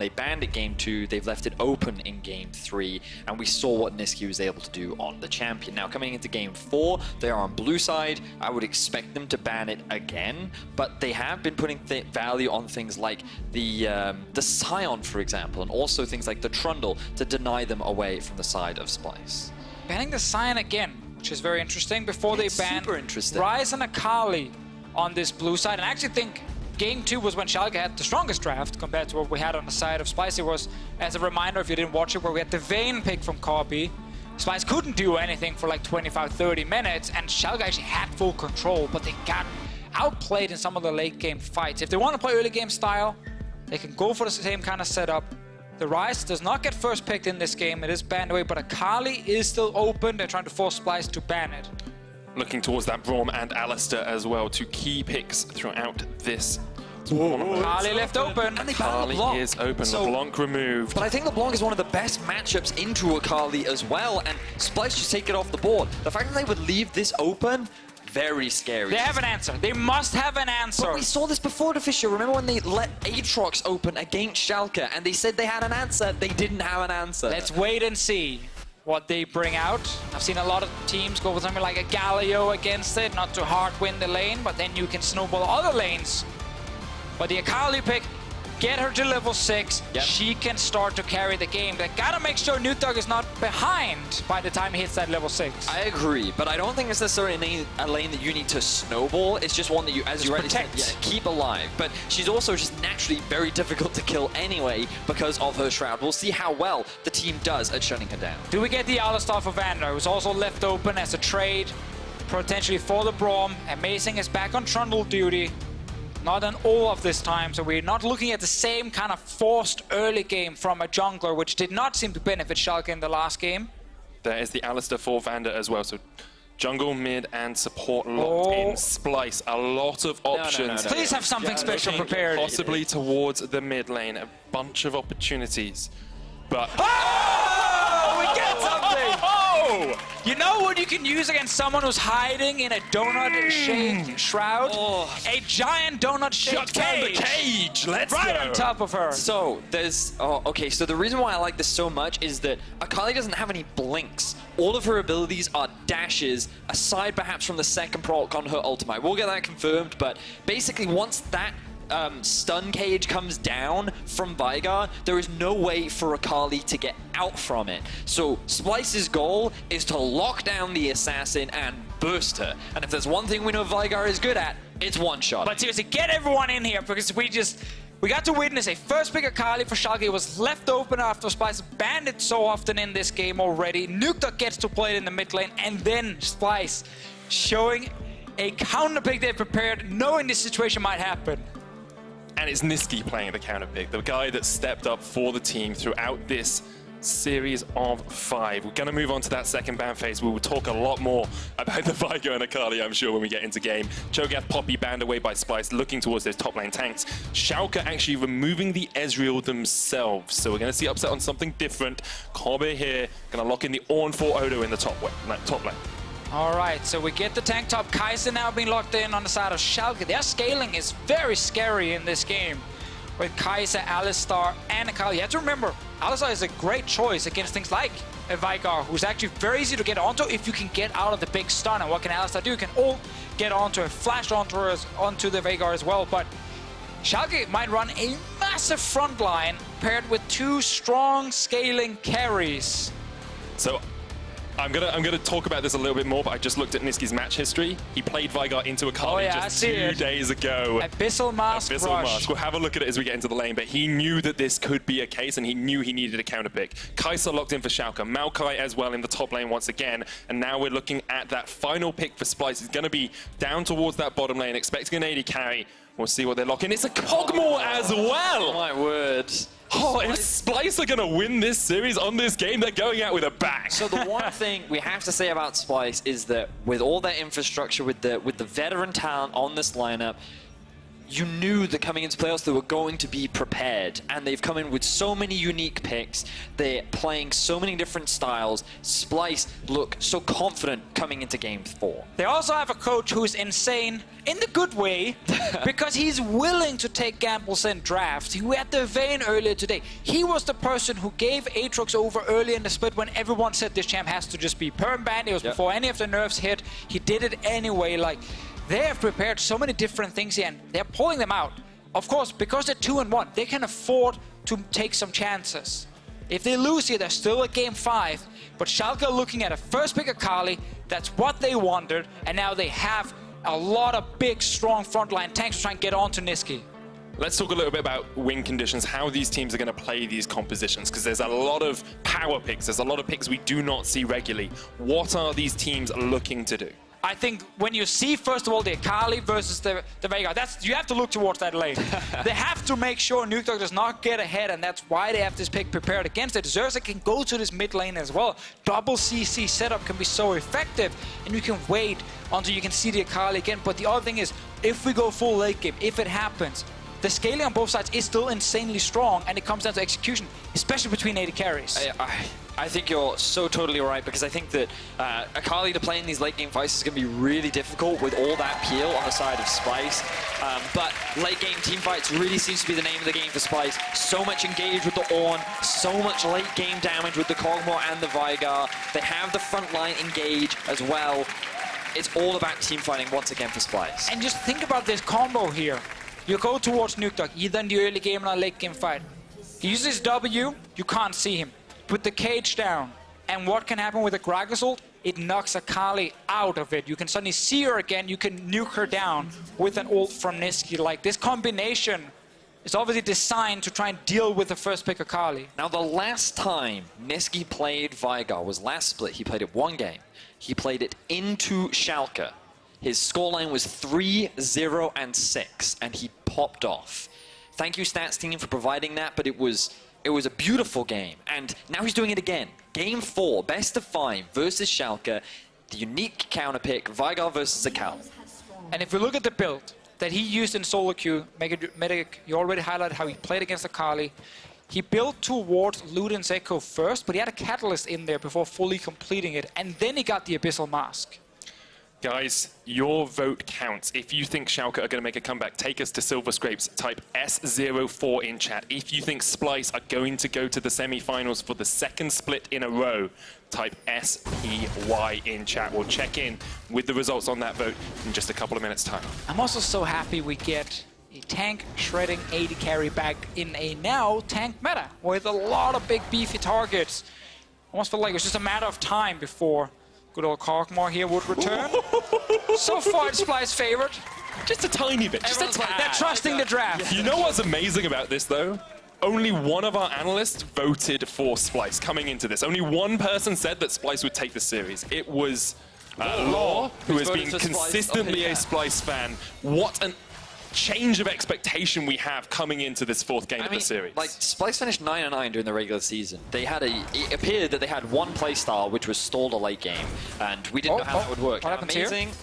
They banned it game 2, they've left it open in game 3, and we saw what Nisqy was able to do on the champion. Now coming into game 4, they are on blue side. I would expect them to ban it again, but they have been putting value on things like the Scion, for example, and also things like the Trundle to deny them away from the side of Splyce. Banning the Scion again, which is very interesting, before they banned Ryze and Akali on this blue side, and I actually think Game 2 was when Schalke had the strongest draft compared to what we had on the side of Splyce. It was, as a reminder if you didn't watch it, where we had the Vayne pick from Kobbe. Splyce couldn't do anything for like 25-30 minutes, and Schalke actually had full control, but they got outplayed in some of the late game fights. If they want to play early game style, they can go for the same kind of setup. The Ryze does not get first picked in this game, it is banned away, but Akali is still open. They're trying to force Splyce to ban it. Looking towards that Braum and Alistar as well, two key picks throughout this. Akali left open. And they Akali is open, so, LeBlanc removed. But I think LeBlanc is one of the best matchups into Akali as well, and Splyce just take it off the board. The fact that they would leave this open, very scary. They have an answer. They must have an answer. But we saw this before, Deficio. Remember when they let Aatrox open against Schalke, and they said they had an answer? They didn't have an answer. Let's wait and see what they bring out. I've seen a lot of teams go with something like a Galio against it, not to hard win the lane, but then you can snowball other lanes. But the Akali pick, get her to level 6, she can start to carry the game. They gotta make sure NukeDuck is not behind by the time he hits that level 6. I agree, but I don't think it's necessarily a lane that you need to snowball. It's just one that you, as you rightly said, keep alive. But she's also just naturally very difficult to kill anyway because of her Shroud. We'll see how well the team does at shutting her down. Do we get the Alistar for Vander, who's also left open as a trade, potentially for the Braum. Amazing is back on Trundle duty. Not an all of this time, so we're not looking at the same kind of forced early game from a jungler, which did not seem to benefit Schalke in the last game. There is the Alistar for Vander as well, so jungle, mid, and support locked in. Splyce, a lot of options. No. Please have something special prepared. Possibly towards the mid lane, a bunch of opportunities, but... Oh! We get something! Oh! You know what you can use against someone who's hiding in a donut-shaped shroud? A giant donut-shaped cage! Shut down the cage! Let's right go! On top of her. So, there's... okay, so the reason why I like this so much is that Akali doesn't have any blinks. All of her abilities are dashes, aside perhaps from the second proc on her ultimate. We'll get that confirmed, but basically once that stun cage comes down from Veigar, there is no way for Akali to get out from it. So Splyce's goal is to lock down the assassin and burst her. And if there's one thing we know Veigar is good at, it's one-shot. But seriously, get everyone in here, because we got to witness a first pick Akali for Schalke. It was left open after Splyce banned it so often in this game already. NukeDuck gets to play it in the mid lane, and then Splyce showing a counter pick they prepared, knowing this situation might happen. And it's Nisqy playing the counter pick, the guy that stepped up for the team throughout this series of 5. We're going to move on to that second ban phase. We will talk a lot more about the Veigar and Akali, I'm sure, when we get into game. Cho'Gath Poppy banned away by Splyce, looking towards those top lane tanks. Schalke actually removing the Ezreal themselves. So we're going to see upset on something different. Kobbe here, going to lock in the Ornn for Odo in the top lane. All right, so we get the tank top. Kaisa now being locked in on the side of Schalke. Their scaling is very scary in this game with Kaisa, Alistar, and Akali. You have to remember, Alistar is a great choice against things like a Veigar, who's actually very easy to get onto if you can get out of the big stun. And what can Alistar do? You can all get onto it, flash onto the Veigar as well. But Schalke might run a massive front line paired with 2 strong scaling carries. So I'm gonna talk about this a little bit more, but I just looked at Nisqy's match history. He played Veigar into Akali just 2 days ago. Abyssal Mask Rush. We'll have a look at it as we get into the lane, but he knew that this could be a case, and he knew he needed a counter pick. Kaisa locked in for Schalke, Maokai as well in the top lane once again, and now we're looking at that final pick for Splyce. It's gonna be down towards that bottom lane, expecting an AD carry. We'll see what they're locking. It's a Kog'Maw as well! Oh my word. Oh, if Splyce are going to win this series on this game, they're going out with a bang. So the one thing we have to say about Splyce is that with all their infrastructure, with the veteran talent on this lineup, you knew that coming into playoffs they were going to be prepared, and they've come in with so many unique picks. They're playing so many different styles. Splyce look so confident coming into Game 4. They also have a coach who's insane in the good way because he's willing to take gambles in drafts. He had the Vayne earlier today. He was the person who gave Aatrox over early in the split when everyone said this champ has to just be perm banned. It was before any of the nerfs hit. He did it anyway. Like, they have prepared so many different things here, and they're pulling them out. Of course, because they're 2-1, they can afford to take some chances. If they lose here, they're still at Game 5, but Schalke are looking at a first pick akali. That's what they wanted, and now they have a lot of big, strong frontline tanks to try and get on to Nisqy. Let's talk a little bit about win conditions, how these teams are going to play these compositions, because there's a lot of power picks, there's a lot of picks we do not see regularly. What are these teams looking to do? I think when you see, first of all, the Akali versus the Veigar, you have to look towards that lane. They have to make sure NukeDuck does not get ahead, and that's why they have this pick prepared against it. Xerxe can go to this mid lane as well. Double CC setup can be so effective, and you can wait until you can see the Akali again. But the other thing is, if we go full late game, if it happens, the scaling on both sides is still insanely strong, and it comes down to execution, especially between AD carries. I think you're so totally right, because I think that Akali to play in these late game fights is going to be really difficult with all that peel on the side of Splyce. But late game team fights really seems to be the name of the game for Splyce. So much engage with the Ornn, so much late game damage with the Kog'Maw and the Veigar. They have the front line engage as well. It's all about team fighting once again for Splyce. And just think about this combo here. You go towards NukeDuck, either in the early game or a late game fight. He uses W, you can't see him. Put the cage down, and what can happen with a gragas ult? It knocks Akali out of it. You can suddenly see her again, you can nuke her down with an ult from Nisqy. Like, this combination is obviously designed to try and deal with the first pick Akali. Now, the last time Nisqy played Veigar was last split. He played it one game. He played it into Schalke. His scoreline was 3-0-6, and he popped off. Thank you, Stats team, for providing that, but it was a beautiful game, and now he's doing it again. Game 4, best of 5 versus Schalke, the unique counter pick, Veigar versus Akali. And if we look at the build that he used in solo queue, Medic, you already highlighted how he played against Akali. He built towards Luden's Echo first, but he had a Catalyst in there before fully completing it, and then he got the Abyssal Mask. Guys, your vote counts. If you think Schalke are going to make a comeback, take us to Silver Scrapes. Type S04 in chat. If you think Splyce are going to go to the semi-finals for the second split in a row, type SPY in chat. We'll check in with the results on that vote in just a couple of minutes' time. I'm also so happy we get a tank shredding AD carry back in a now tank meta with a lot of big beefy targets. Almost felt like it was just a matter of time before good old Kog'Maw here would return. So far, it's Splyce's favorite. Just a tiny bit. Just a tad. They're trusting the draft. You know what's amazing about this, though? Only one of our analysts voted for Splyce coming into this. Only one person said that Splyce would take the series. It was Law, who has been consistently a Splyce fan. What an change of expectation we have coming into this fourth game of the series. Like, Splyce finished 9-9 during the regular season. They had it appeared that they had one playstyle which was stalled a late game, and we didn't know how that would work. Amazing. Here?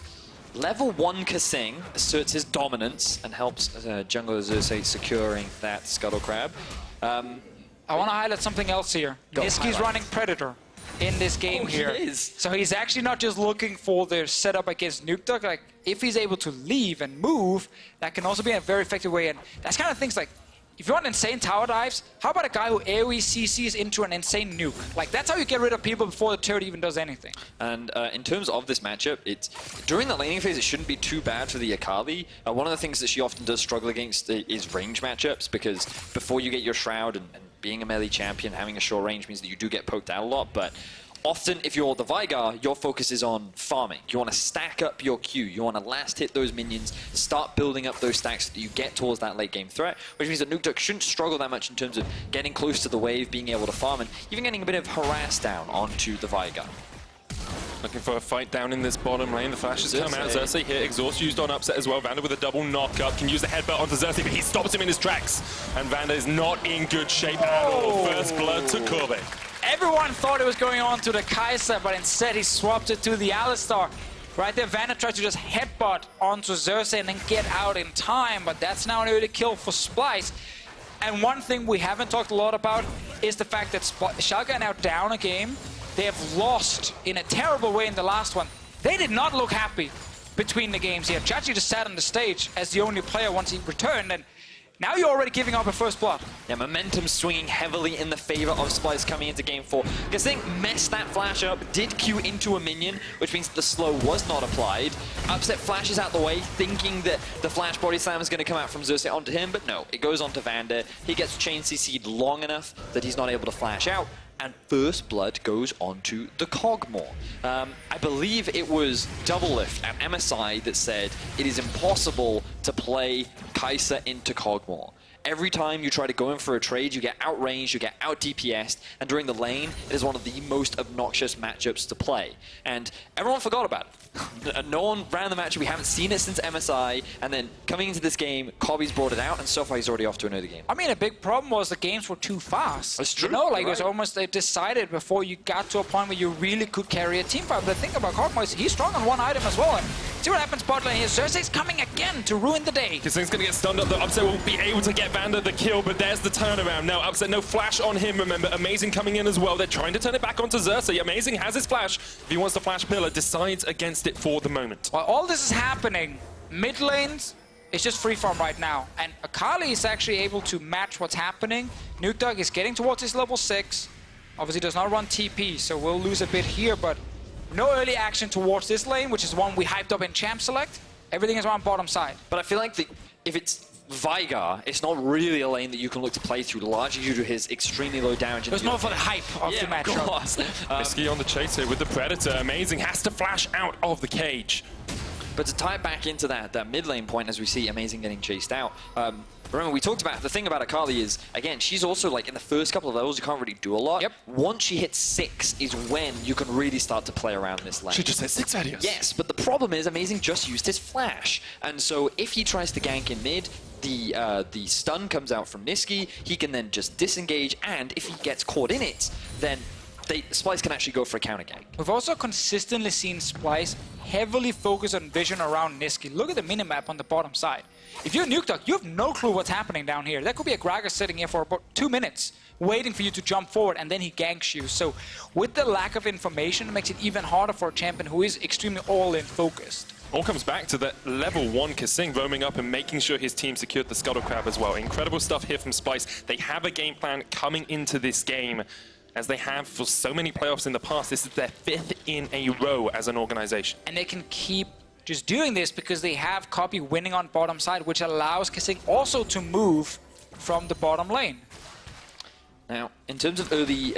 Level 1 Kasing asserts his dominance and helps jungler Xerxe securing that Scuttle Crab. I want to highlight something else here. Nisqy's running Predator in this game here. He is. So he's actually not just looking for the setup against NukeDuck. Like, if he's able to leave and move, that can also be a very effective way. And that's kind of things like, if you want insane tower dives, how about a guy who AoE CCs into an insane nuke? Like, that's how you get rid of people before the turret even does anything. And in terms of this matchup, during the laning phase, it shouldn't be too bad for the Akali. One of the things that she often does struggle against is range matchups, because before you get your Shroud and being a melee champion, having a short range means that you do get poked out a lot, but often if you're the Veigar, your focus is on farming. You want to stack up your Q, you want to last hit those minions, start building up those stacks so that you get towards that late game threat, which means that NukeDuck shouldn't struggle that much in terms of getting close to the wave, being able to farm, and even getting a bit of harass down onto the Veigar. Looking for a fight down in this bottom lane. The flashes come out. Xerxe here. Exhaust used on upset as well. Vander with a double knock-up. Can use the headbutt onto Xerxe, but he stops him in his tracks. And Vander is not in good shape at all. First blood to Kobbe. Everyone thought it was going on to the Kaisa, but instead he swapped it to the Alistar. Right there, Vander tried to just headbutt onto Xerxe and then get out in time, but that's now an early kill for Splyce. And one thing we haven't talked a lot about is the fact that Schalke are now down a game. They have lost in a terrible way in the last one. They did not look happy between the games here. Xerxe just sat on the stage as the only player once he returned, and now you're already giving up a first blood. Yeah, momentum swinging heavily in the favor of Splyce coming into game 4. Kasing messed that flash up, did Q into a minion, which means the slow was not applied. Upset flashes out the way, thinking that the flash body slam is going to come out from Xerxe onto him, but no, it goes onto Vander. He gets chain CC'd long enough that he's not able to flash out, and first blood goes onto the Kog'Maw. I believe it was Doublelift at MSI that said it is impossible to play Kaisa into Kog'Maw. Every time you try to go in for a trade, you get outranged, you get out DPS'd, and during the lane, it is one of the most obnoxious matchups to play. And everyone forgot about it. No one ran the matchup, we haven't seen it since MSI, and then coming into this game, Kobbe's brought it out, and so far he's already off to another game. I mean, a big problem was the games were too fast. That's true. You know, like it was almost decided before you got to a point where you really could carry a team fight. But the thing about Kog'Maw is he's strong on one item as well. And see what happens bot lane here. Xerxe's coming again to ruin the day. Kasing's going to get stunned up. The Upset will be able to get Vander the kill, but there's the turnaround. Now, Upset, no flash on him, remember. Amazing coming in as well. They're trying to turn it back onto Xerxe. Amazing has his flash. If he wants to flash pillar, decides against it for the moment. While all this is happening, mid lanes, it's just free farm right now. And Akali is actually able to match what's happening. NukeDuck is getting towards his level 6. Obviously does not run TP, so we'll lose a bit here, but no early action towards this lane, which is one we hyped up in Champ Select. Everything is around bottom side. But I feel like if it's Veigar, it's not really a lane that you can look to play through, largely due to his extremely low damage. It was more for the hype of the matchup. Nisqy on the chase here with the Predator. Amazing has to flash out of the cage. But to tie it back into that mid lane point, as we see Amazing getting chased out, remember we talked about, the thing about Akali is, again, she's also like in the first couple of levels, you can't really do a lot. Yep. Once she hits 6 is when you can really start to play around this lane. She just hit 6 Vedius. Yes, but the problem is Amazing just used his flash. And so if he tries to gank in mid, the stun comes out from Nisqy, he can then just disengage, and if he gets caught in it, then Splyce can actually go for a counter gank. We've also consistently seen Splyce heavily focus on vision around Nisqy. Look at the minimap on the bottom side. If you're NukeDuck, you have no clue what's happening down here. There could be a gragas sitting here for about 2 minutes, waiting for you to jump forward, and then he ganks you. So with the lack of information, it makes it even harder for a champion who is extremely all-in focused. All comes back to that level 1 Kasing roaming up and making sure his team secured the Scuttle Crab as well. Incredible stuff here from Splyce. They have a game plan coming into this game, as they have for so many playoffs in the past. This is their 5th in a row as an organization. And they can keep just doing this because they have Kobbe winning on bottom side, which allows Kasing also to move from the bottom lane. Now, in terms of early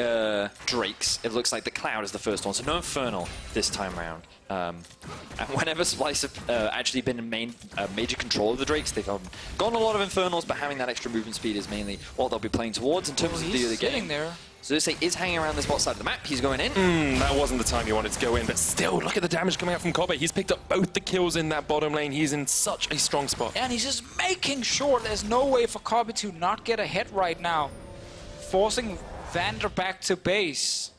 Drakes, it looks like the Cloud is the first one, so no Infernal this time around. And whenever Splyce have actually been in major control of the Drakes, they've gotten a lot of Infernals, but having that extra movement speed is mainly what they'll be playing towards in terms of the early game. There. Xerxe is hanging around this bot side of the map. He's going in. That wasn't the time you wanted to go in, but still, look at the damage coming out from Kobbe. He's picked up both the kills in that bottom lane. He's in such a strong spot. And he's just making sure there's no way for Kobbe to not get a hit right now, forcing Vander back to base.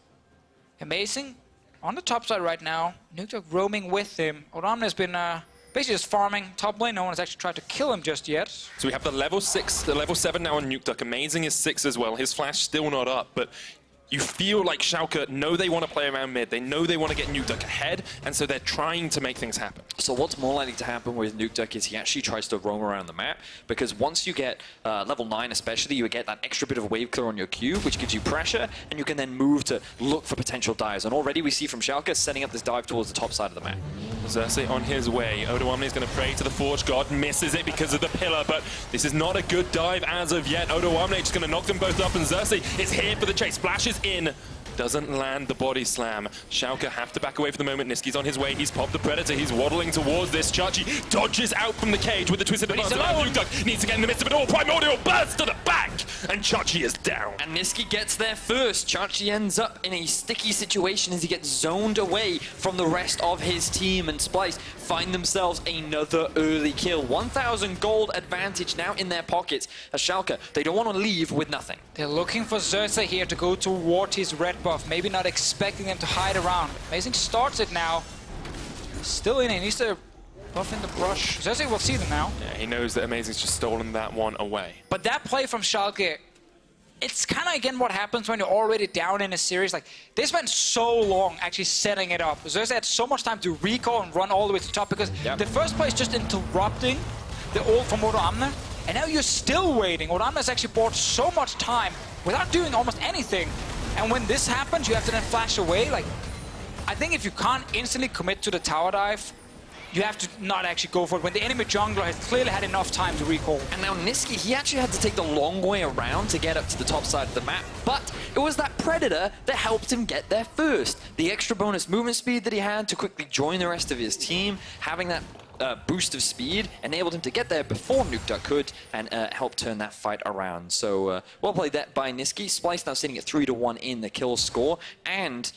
Amazing on the top side right now. NukeDuck roaming with him. Odoamne has been basically just farming top lane. No one has actually tried to kill him just yet. So we have the level 6, the level 7 now on NukeDuck. Amazing is 6 as well. His flash still not up, but you feel like Schalke know they want to play around mid. They know they want to get NukeDuck ahead, and so they're trying to make things happen. So what's more likely to happen with NukeDuck is he actually tries to roam around the map, because once you get level 9 especially, you get that extra bit of wave clear on your Q, which gives you pressure, and you can then move to look for potential dives. And already we see from Schalke setting up this dive towards the top side of the map. Xerxe on his way. Odoamne is going to pray to the Forge God, misses it because of the pillar, but this is not a good dive as of yet. Odoamne just going to knock them both up, and Xerxe is here for the chase. Splashes in. Doesn't land the body slam. Schalke have to back away for the moment. Nisqy's on his way. He's popped the Predator. He's waddling towards this. Xerxe dodges out from the cage with the twisted advance. NukeDuck needs to get in the midst of it all. Primordial burst to the back, and Xerxe is down. And Nisqy gets there first. Xerxe ends up in a sticky situation as he gets zoned away from the rest of his team, and Splyce find themselves another early kill. 1,000 gold advantage now in their pockets as Schalke, they don't want to leave with nothing. They're looking for Xerxe here to go toward his red buff, maybe not expecting them to hide around. Amazing starts it now. Still in, he needs to buff in the brush. Xerxe will see them now. Yeah, he knows that Amazing's just stolen that one away. But that play from Schalke, it's kind of, again, what happens when you're already down in a series. Like, they spent so long actually setting it up. Xerxe had so much time to recall and run all the way to the top because the first play is just interrupting the ult from Odoamne, and now you're still waiting. Odoamne has actually bought so much time without doing almost anything. And when this happens, you have to then flash away. Like, I think if you can't instantly commit to the tower dive, you have to not actually go for it when the enemy jungler has clearly had enough time to recall. And now Nisqy, he actually had to take the long way around to get up to the top side of the map, but it was that Predator that helped him get there first. The extra bonus movement speed that he had to quickly join the rest of his team, having that boost of speed enabled him to get there before NukeDuck could and help turn that fight around. So well played that by Nisqy. Splyce now sitting at 3-1 in the kill score, and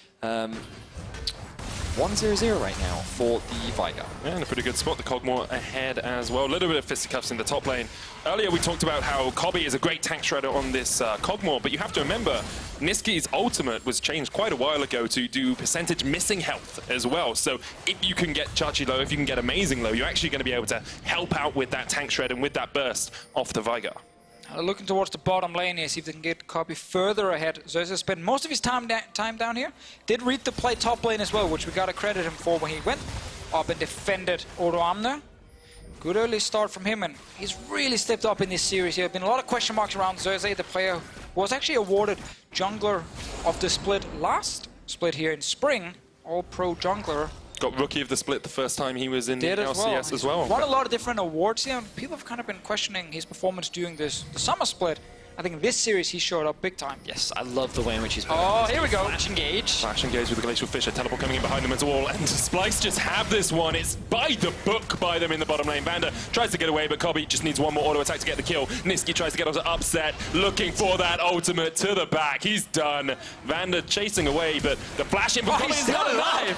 1-0-0 right now for the Veigar. Yeah, in a pretty good spot. The Kog'Maw ahead as well. A little bit of fisticuffs in the top lane. Earlier we talked about how Kobbe is a great tank shredder on this Kog'Maw, but you have to remember Nisqy's ultimate was changed quite a while ago to do percentage missing health as well. So if you can get Xerxe low, if you can get Amazing low, you're actually going to be able to help out with that tank shred and with that burst off the Veigar. Looking towards the bottom lane here, see if they can get Kobbe further ahead. Xerxe spent most of his time down here. Did read the play top lane as well, which we got to credit him for when he went up and defended Odoamne. Good early start from him, and he's really stepped up in this series here. Been a lot of question marks around Xerxe, the player who was actually awarded Jungler of the Split last split here in spring. All-Pro Jungler. Got Rookie of the Split the first time he was in the LCS as well. Won a lot of different awards here. People have kind of been questioning his performance during the summer split. I think in this series he showed up big time. Yes, I love the way in which he's playing. Oh, here we go. Flash engage. Flash engage with the Glacial Fisher. Teleport coming in behind them as well. And Splyce just have this one. It's by the book by them in the bottom lane. Vander tries to get away, but Kobbe just needs one more auto attack to get the kill. Nisqy tries to get onto upset, looking for that ultimate to the back. He's done. Vander chasing away, but the flash in, but Kobbe is still alive.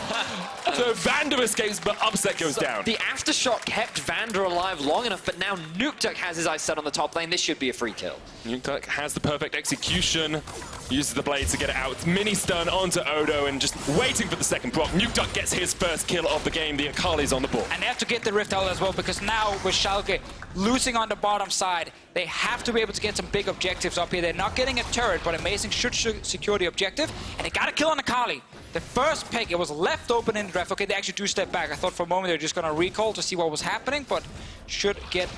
So Vander escapes, but upset goes down. The aftershock kept Vander alive long enough, but now NukeDuck has his eyes set on the top lane. This should be a free kill. NukeDuck has the perfect execution, uses the blade to get it out. Mini stun onto Odo and just waiting for the second proc. NukeDuck gets his first kill of the game. The Akali's on the board. And they have to get the Rift out as well, because now with Schalke losing on the bottom side, they have to be able to get some big objectives up here. They're not getting a turret, but Amazing should secure the objective. And they got a kill on Akali. The first pick, it was left open in the draft. Okay, they actually do step back. I thought for a moment they were just going to recall to see what was happening, but should get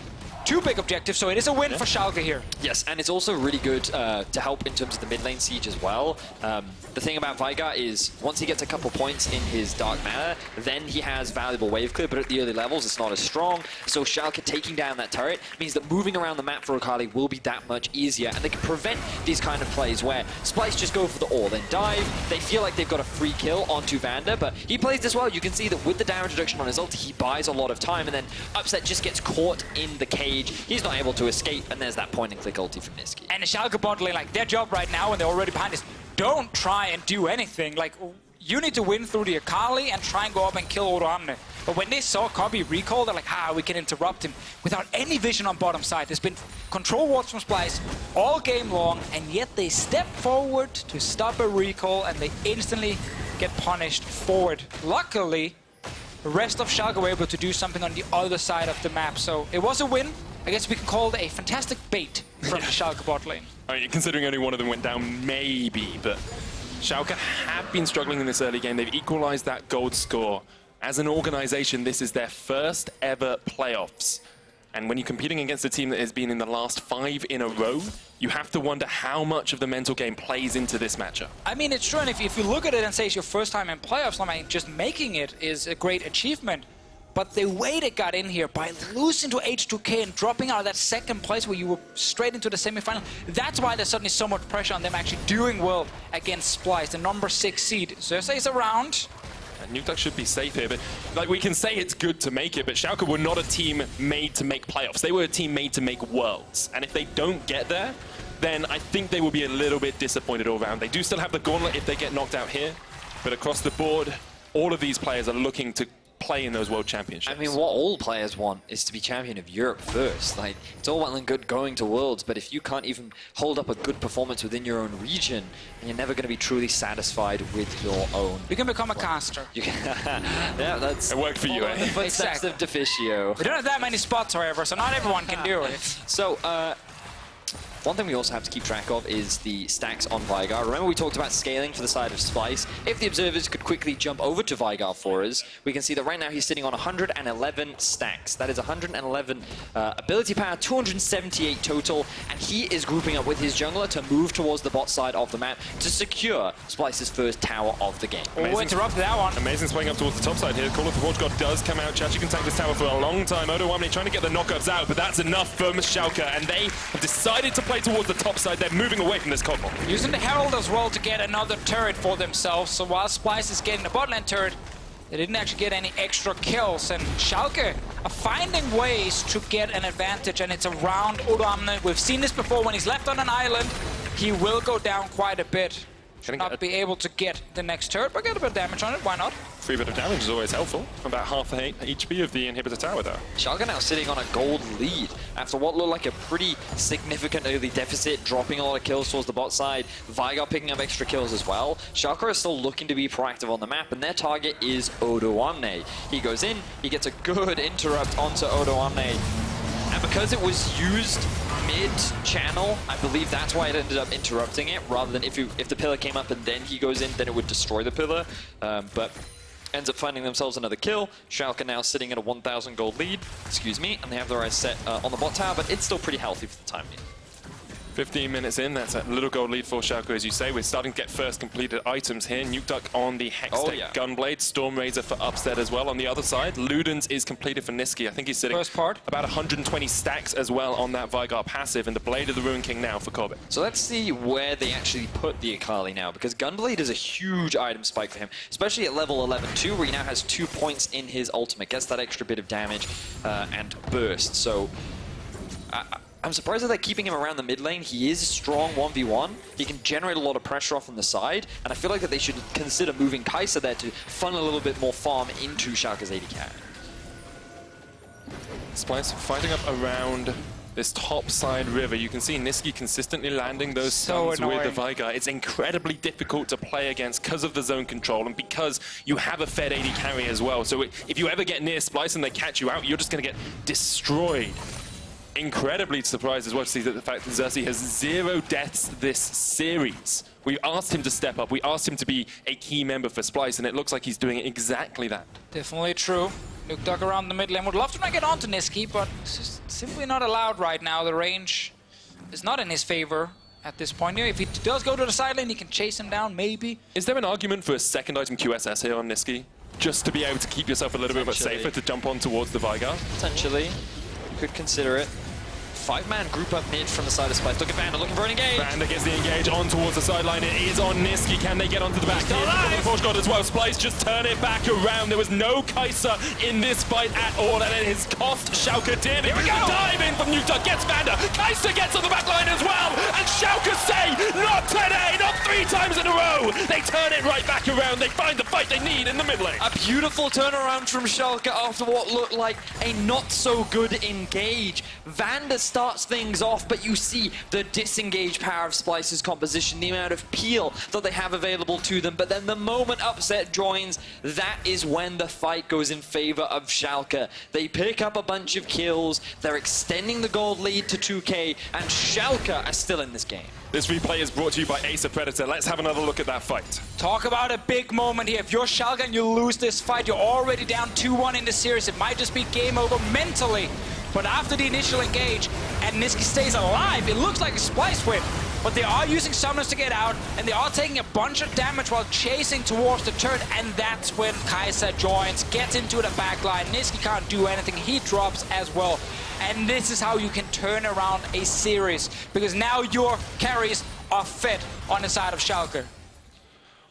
two big objectives, so it is a win for Schalke here. Yes, and it's also really good to help in terms of the mid lane siege as well. The thing about Veigar is once he gets a couple points in his Dark Mana, then he has valuable wave clear, but at the early levels it's not as strong. So Schalke taking down that turret means that moving around the map for Akali will be that much easier, and they can prevent these kind of plays where Splyce just go for the all, then dive. They feel like they've got a free kill onto Vander, but he plays this well. You can see that with the damage reduction on his ult, he buys a lot of time, and then Upset just gets caught in the cage. He's not able to escape, and there's that point and click ulti from Nisqy. And the Schalke bot lane, like, their job right now, and they're already behind, is don't try and do anything. Like, you need to win through the Akali and try and go up and kill Odoamne. But when they saw Kobbe recall, they're like, we can interrupt him without any vision on bottom side. There's been control wards from Splyce all game long, and yet they step forward to stop a recall, and they instantly get punished forward. Luckily, the rest of Schalke were able to do something on the other side of the map. So it was a win. I guess we can call it a fantastic bait from the Schalke bot lane. I mean, considering only one of them went down, maybe, but Schalke have been struggling in this early game. They've equalized that gold score. As an organization, this is their first ever playoffs. And when you're competing against a team that has been in the last 5 in a row, you have to wonder how much of the mental game plays into this matchup. I mean, it's true, and if you look at it and say it's your first time in playoffs, I mean, just making it is a great achievement. But the way they got in here by losing to H2K and dropping out of that second place where you were straight into the semifinal, that's why there's suddenly so much pressure on them actually doing well against Splyce, the number 6 seed. Xerxe is around. And NukeDuck should be safe here, but like we can say it's good to make it, but Schalke were not a team made to make playoffs. They were a team made to make worlds. And if they don't get there, then I think they will be a little bit disappointed all around. They do still have the gauntlet if they get knocked out here, but across the board, all of these players are looking to play in those World Championships. I mean, what all players want is to be champion of Europe first. Like, it's all well and good going to Worlds, but if you can't even hold up a good performance within your own region, then you're never going to be truly satisfied with your own. You can become a caster. You can yeah, that's... It worked for you, eh? The footsteps of Deficio. We don't have that many spots, however, so not everyone can do it. So, one thing we also have to keep track of is the stacks on Veigar. Remember we talked about scaling for the side of Splyce. If the observers could quickly jump over to Veigar for us, we can see that right now he's sitting on 111 stacks. That is 111 ability power, 278 total, and he is grouping up with his jungler to move towards the bot side of the map to secure Splyce's first tower of the game. We'll interrupt that one. Amazing swing up towards the top side here. Call of the Forge God does come out. Chachi can tank this tower for a long time. Odoamne trying to get the knockups out, but that's enough for Schalke, and they have decided to play towards the top side. They're moving away from this Kog'Maw. Using the Herald as well to get another turret for themselves. So while Splyce is getting the bot lane turret, they didn't actually get any extra kills. And Schalke are finding ways to get an advantage, and it's around Odoamne. We've seen this before. When he's left on an island, he will go down quite a bit. Should not be able to get the next turret, but get a bit of damage on it. Why not? Free bit of damage is always helpful. About half the HP of the inhibitor tower there. Schalke now sitting on a gold lead after what looked like a pretty significant early deficit, dropping a lot of kills towards the bot side. Veigar picking up extra kills as well. Schalke are still looking to be proactive on the map, and their target is Odoamne. He goes in, he gets a good interrupt onto Odoamne. And because it was used mid-channel, I believe that's why it ended up interrupting it, rather than if the pillar came up and then he goes in, then it would destroy the pillar. But ends up finding themselves another kill. Schalke now sitting at a 1,000 gold lead, excuse me, and they have their eyes set on the bot tower, but it's still pretty healthy for the time being. 15 minutes in, that's a little gold lead for Schalke, as you say. We're starting to get first completed items here. NukeDuck on the Hextech Gunblade, Stormrazor for Upstead as well. On the other side, Ludens is completed for Nisqy. I think he's sitting about 120 stacks as well on that Veigar passive, and the Blade of the Ruin King now for Kobbe. So let's see where they actually put the Akali now, because Gunblade is a huge item spike for him, especially at level 11 too, where he now has 2 points in his ultimate, gets that extra bit of damage and burst. So I'm surprised that they're keeping him around the mid lane. He is strong 1v1. He can generate a lot of pressure off on the side, and I feel like that they should consider moving Kaisa there to funnel a little bit more farm into Schalke's AD carry. Splyce fighting up around this top side river. You can see Nisqy consistently landing those stuns with the Veigar. It's incredibly difficult to play against because of the zone control and because you have a fed AD carry as well. So if you ever get near Splyce and they catch you out, you're just going to get destroyed. Incredibly surprised as well to see that the fact that Xerxe has 0 deaths this series. We asked him to step up, we asked him to be a key member for Splyce, and it looks like he's doing exactly that. Definitely true. NukeDuck around the mid lane. Would love to get onto Nisqy, but it's just simply not allowed right now. The range is not in his favor at this point. If he does go to the side lane, he can chase him down, maybe. Is there an argument for a second item QSS here on Nisqy? Just to be able to keep yourself a little bit safer to jump on towards the Veigar? Potentially. You could consider it. 5-man group up mid from the side of Splyce. Look at Vander, looking for an engage. Vander gets the engage on towards the sideline. It is on Nisqy. Can they get onto the back? Still alive! The Forge God as well. Splyce just turn it back around. There was no Kaisa in this fight at all, and it has cost Schalke dearly. Here we go! Dive in from NukeDuck, gets Vander. Kaisa gets on the back line as well. And Schalke say, not today, not 3 times in a row. They turn it right back around. They find the fight they need in the mid lane. A beautiful turnaround from Schalke after what looked like a not so good engage. Vander starts things off, but you see the disengage power of Splyce's composition, the amount of peel that they have available to them, but then the moment Upset joins, that is when the fight goes in favor of Schalke. They pick up a bunch of kills, they're extending the gold lead to 2k, and Schalke are still in this game. This replay is brought to you by Acer Predator. Let's have another look at that fight. Talk about a big moment here. If you're Schalke and you lose this fight, you're already down 2-1 in the series. It might just be game over mentally. But after the initial engage, and Nisqy stays alive, it looks like a Splyce win. But they are using summoners to get out, and they are taking a bunch of damage while chasing towards the turret, and that's when Kaisa joins, gets into the backline. Nisqy can't do anything, he drops as well. And this is how you can turn around a series, because now your carries are fed on the side of Schalke.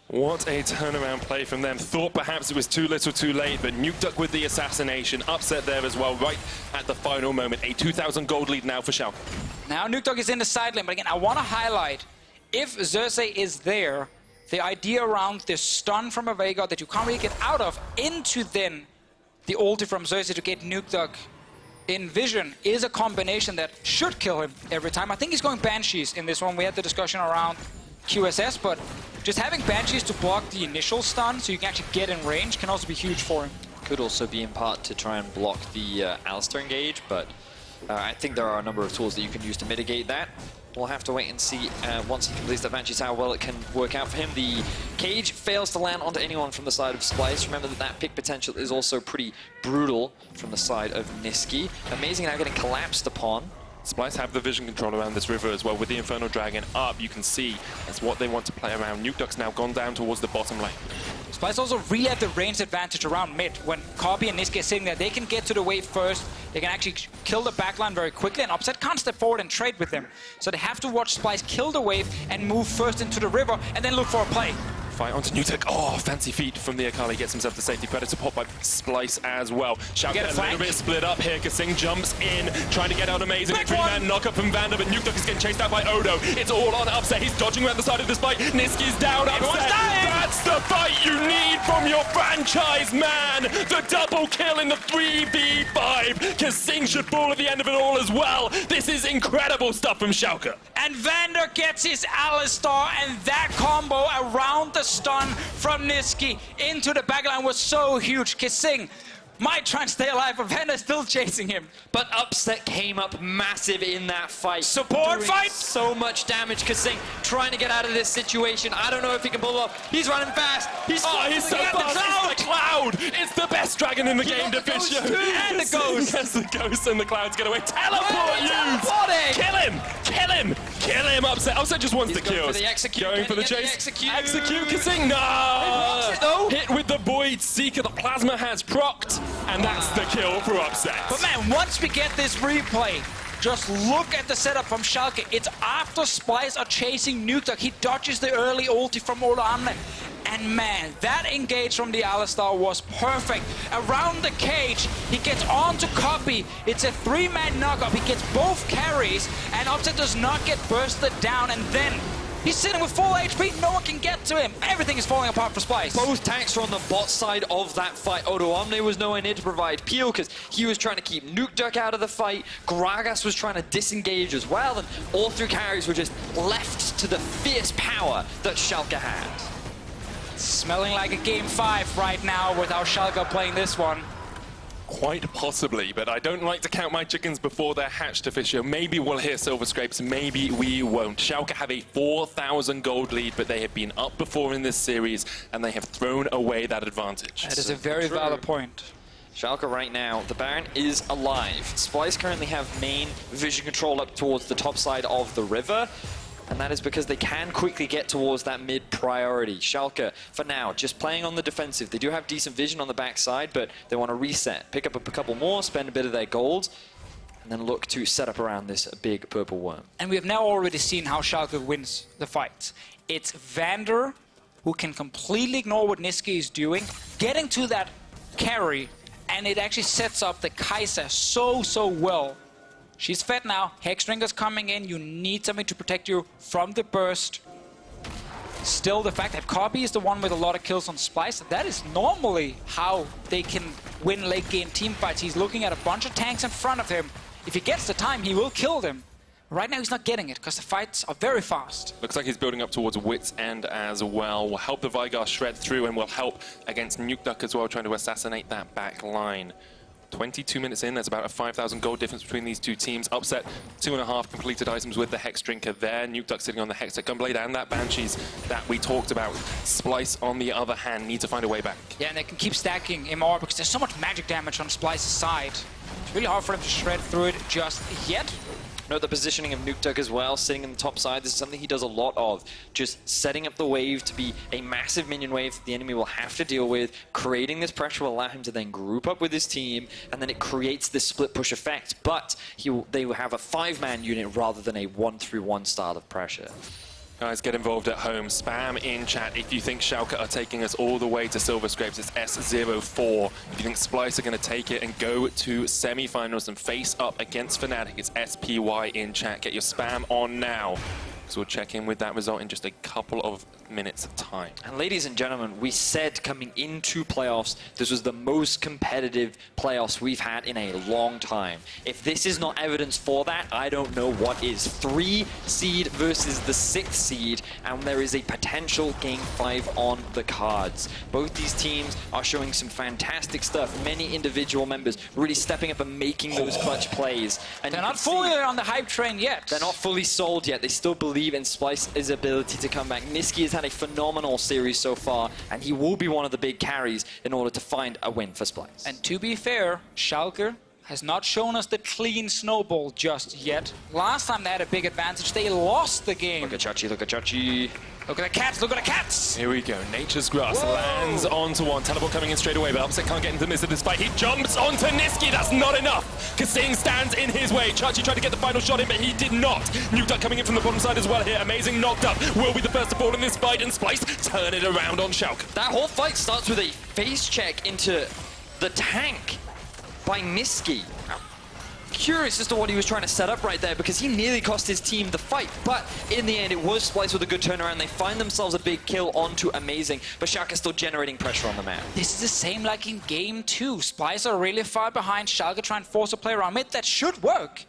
What a turnaround play from them. Thought perhaps it was too little too late, but NukeDuck with the assassination, upset there as well, right at the final moment. A 2,000 gold lead now for Schalke. Now NukeDuck is in the side lane, but again, I want to highlight, if Xerxe is there, the idea around this stun from a Veigar that you can't really get out of, into then the ulti from Xerxe to get NukeDuck in vision is a combination that should kill him every time. I think he's going Banshees in this one. We had the discussion around QSS, but just having Banshees to block the initial stun so you can actually get in range can also be huge for him. Could also be in part to try and block the Alistar engage, but I think there are a number of tools that you can use to mitigate that. We'll have to wait and see once he completes that Banshees how well it can work out for him. The cage fails to land onto anyone from the side of Splyce. Remember that pick potential is also pretty brutal from the side of Nisqy. Amazing now getting collapsed upon. Splyce have the vision control around this river as well. With the Infernal Dragon up, you can see that's what they want to play around. NukeDuck's now gone down towards the bottom lane. Splyce also really have the range advantage around mid. When Kobbe and Nisqy are sitting there, they can get to the wave first. They can actually kill the backline very quickly, and Upset can't step forward and trade with them. So they have to watch Splyce kill the wave and move first into the river, and then look for a play. Fight onto NukeDuck. Oh, fancy feet from the Akali. Gets himself to safety. Predator pop by Splyce as well. Schalke a little bit split up here. Kasing jumps in, trying to get out amazing. Three-man knock up from Vander, but NukeDuck is getting chased out by Odo. It's all on Upset. He's dodging around the side of this fight. Nisqy's down. Upset. That's the fight you need from your franchise, man. The double kill in the 3v5. Kasing should fall at the end of it all as well. This is incredible stuff from Schalke. And Vander gets his Alistar, and that combo around the stun from Nisqy into the backline was so huge. Kasing might try and stay alive, but Vander's still chasing him. But Upset came up massive in that fight. Support fight! So much damage. Kasing trying to get out of this situation. I don't know if he can pull it off. He's running fast. He's so fast. It's the cloud. It's the best dragon in the game, Deficio. And the ghost. Yes, the ghost and the clouds get away. Teleport you! Kill him! Kill him! Kill him, Upset. Upset just wants the kills. Going for the chase. Execute Kasing. No! Hit with the Void Seeker. The plasma has procced. And that's the kill for Upset. But man, once we get this replay, just look at the setup from Schalke. It's after Splyce are chasing NukeDuck. He dodges the early ulti from Odoamne. And man, that engage from the Alistar was perfect. Around the cage, he gets onto Kobbe. It's a three-man knock-up. He gets both carries, and Upset does not get bursted down. And then he's sitting with full HP. No one can get to him. Everything is falling apart for Splyce. Both tanks are on the bot side of that fight. Odoamne was nowhere near to provide peel because he was trying to keep NukeDuck out of the fight. Gragas was trying to disengage as well. And all three carries were just left to the fierce power that Schalke had. Smelling like a game 5 right now without Schalke playing this one. Quite possibly, but I don't like to count my chickens before they're hatched, Deficio. Maybe we'll hear Silver Scrapes, maybe we won't. Schalke have a 4,000 gold lead, but they have been up before in this series, and they have thrown away that advantage. That is a very valid point. Schalke right now, the Baron is alive. Splyce currently have main vision control up towards the top side of the river. And that is because they can quickly get towards that mid priority. Schalke, for now, just playing on the defensive. They do have decent vision on the backside, but they want to reset. Pick up a couple more, spend a bit of their gold, and then look to set up around this big purple worm. And we have now already seen how Schalke wins the fight. It's Vander who can completely ignore what Nisqy is doing, getting to that carry, and it actually sets up the Kaisa so well. She's fed now. Hexdrinker's coming in. You need something to protect you from the burst. Still, the fact that Kobbe is the one with a lot of kills on Splyce, that is normally how they can win late game team fights. He's looking at a bunch of tanks in front of him. If he gets the time, he will kill them. Right now, he's not getting it because the fights are very fast. Looks like he's building up towards Wit's End as well. Will help the Veigar shred through and will help against NukeDuck as well, trying to assassinate that back line. 22 minutes in, there's about a 5,000 gold difference between these two teams. Upset 2.5 completed items with the Hexdrinker there. NukeDuck sitting on the Hexer Gunblade and that Banshees that we talked about. Splyce, on the other hand, need to find a way back. Yeah, and they can keep stacking MR because there's so much magic damage on Splyce's side. It's really hard for them to shred through it just yet. Note the positioning of NukeDuck as well, sitting in the top side. This is something he does a lot of. Just setting up the wave to be a massive minion wave that the enemy will have to deal with. Creating this pressure will allow him to then group up with his team, and then it creates this split push effect. But they will have a 5-man unit rather than a 1-3-1 style of pressure. Guys, get involved at home. Spam in chat if you think Schalke are taking us all the way to Silver Scrapes. It's S04. If you think Splyce are going to take it and go to semi-finals and face up against Fnatic, it's SPY in chat. Get your spam on now. So we'll check in with that result in just a couple of minutes of time. And ladies and gentlemen, we said coming into playoffs, this was the most competitive playoffs we've had in a long time. If this is not evidence for that, I don't know what is. 3 seed versus the 6th seed, and there is a potential Game 5 on the cards. Both these teams are showing some fantastic stuff. Many individual members really stepping up and making those clutch plays. And they're not fully on the hype train yet. They're not fully sold yet. They still believe in Splyce's ability to come back. Nisqy has had a phenomenal series so far, and he will be one of the big carries in order to find a win for Splyce. And to be fair, Schalke has not shown us the clean snowball just yet. Last time they had a big advantage, they lost the game. Look at Xerxe, look at Xerxe. Look at the cats, look at the cats! Here we go, Nature's Grass lands onto one. Teleport coming in straight away, but Upset can't get into the midst of this fight. He jumps onto Nisqy, that's not enough! Kasing stands in his way. Xerxe tried to get the final shot in, but he did not. NukeDuck coming in from the bottom side as well here. Amazing knocked up. Will be the first to fall in this fight, and Splyce turn it around on Schalke. That whole fight starts with a face check into the tank by Nisqy. Curious as to what he was trying to set up right there, because he nearly cost his team the fight, but in the end it was Splyce with a good turnaround. They find themselves a big kill onto Amazing, but Schalke is still generating pressure on the map. This is the same like in Game 2. Splyce are really far behind. Schalke try and force a play around mid. That should work.